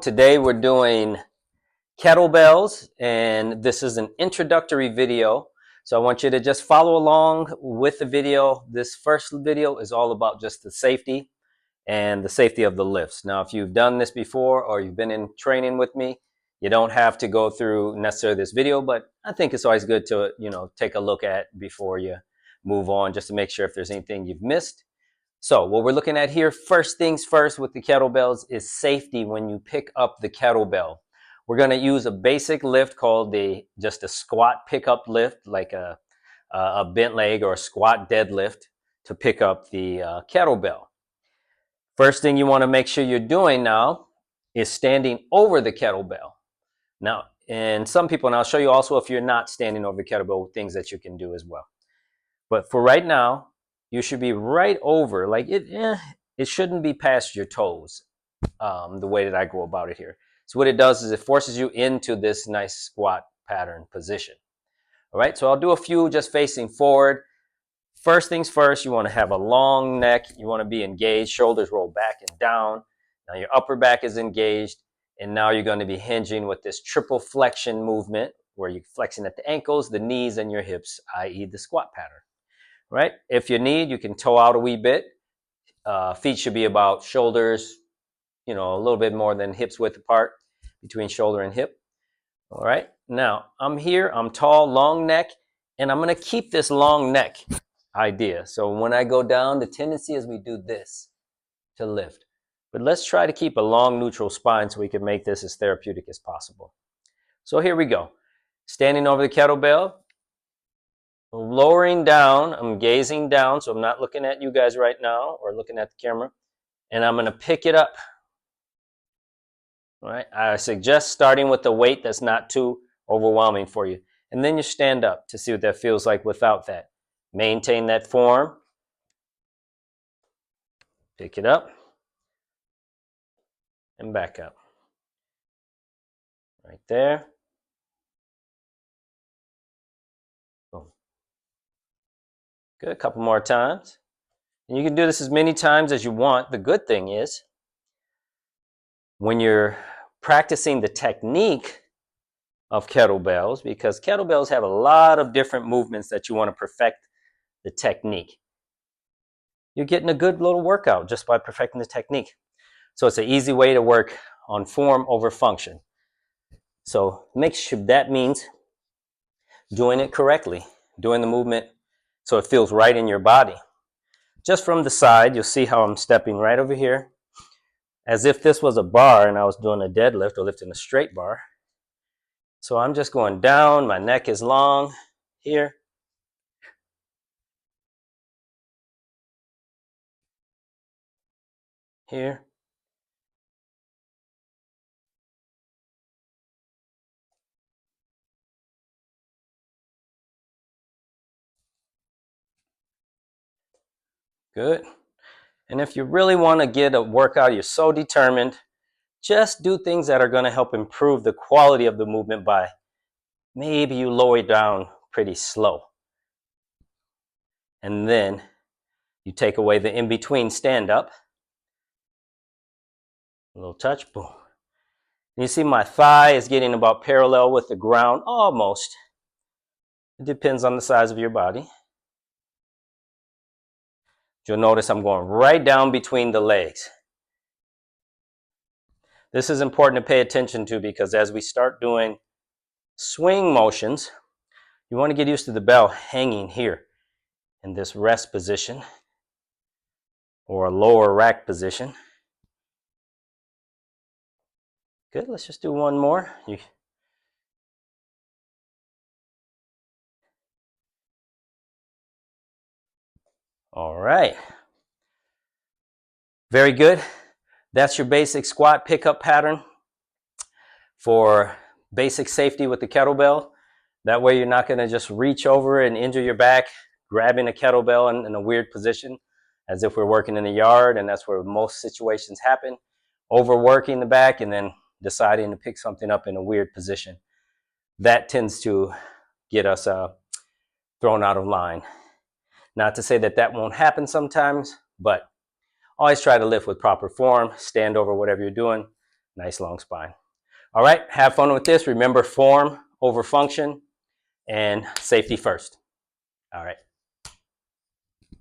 Today we're doing kettlebells, and this is an introductory video. So I want you to just follow along with the video. This first video is all about just the safety and the safety of the lifts. Now, if you've done this before or you've been in training with me, you don't have to go through necessarily this video, but I think it's always good to, take a look at before you move on, just to make sure if there's anything you've missed. So what we're looking at here, first things first with the kettlebells, is safety when you pick up the kettlebell. We're going to use a basic lift called just a squat pickup lift, like a bent leg or a squat deadlift to pick up the kettlebell. First thing you want to make sure you're doing now is standing over the kettlebell. Now, and some people, and I'll show you also if you're not standing over the kettlebell, things that you can do as well. But for right now, you should be right over, like it shouldn't be past your toes, the way that I go about it here. So what it does is it forces you into this nice squat pattern position. All right, so I'll do a few just facing forward. First things first, you want to have a long neck. You want to be engaged, shoulders roll back and down. Now your upper back is engaged, and now you're going to be hinging with this triple flexion movement where you're flexing at the ankles, the knees, and your hips, i.e. the squat pattern. Right? If you need, you can toe out a wee bit. Feet should be about shoulders, a little bit more than hips width apart between shoulder and hip. All right. Now I'm here, I'm tall, long neck, and I'm going to keep this long neck idea. So when I go down, the tendency is we do this to lift. But let's try to keep a long neutral spine so we can make this as therapeutic as possible. So here we go. Standing over the kettlebell. Lowering down, I'm gazing down, so I'm not looking at you guys right now or looking at the camera, and I'm going to pick it up. All right, I suggest starting with a weight that's not too overwhelming for you, and then you stand up to see what that feels like without that. Maintain that form. Pick it up and back up. Right there. Good, a couple more times. And you can do this as many times as you want. The good thing is, when you're practicing the technique of kettlebells, because kettlebells have a lot of different movements that you want to perfect the technique, you're getting a good little workout just by perfecting the technique. So it's an easy way to work on form over function. So make sure that means doing it correctly, doing the movement so it feels right in your body. Just from the side, you'll see how I'm stepping right over here, as if this was a bar and I was doing a deadlift or lifting a straight bar. So I'm just going down, my neck is long here. Here. Good. And if you really want to get a workout, you're so determined, just do things that are going to help improve the quality of the movement by maybe you lower it down pretty slow. And then you take away the in-between stand-up. A little touch, boom. And you see my thigh is getting about parallel with the ground, almost. It depends on the size of your body. You'll notice I'm going right down between the legs. This is important to pay attention to, because as we start doing swing motions, you want to get used to the bell hanging here in this rest position or a lower rack position. Good, let's just do one more. All right. Very good. That's your basic squat pickup pattern for basic safety with the kettlebell. That way you're not going to just reach over and injure your back grabbing a kettlebell in a weird position, as if we're working in the yard, and that's where most situations happen. Overworking the back and then deciding to pick something up in a weird position. That tends to get us thrown out of line. Not to say that that won't happen sometimes, but always try to lift with proper form, stand over whatever you're doing, Nice long spine. All right, have fun with this. Remember, form over function and safety first. All right.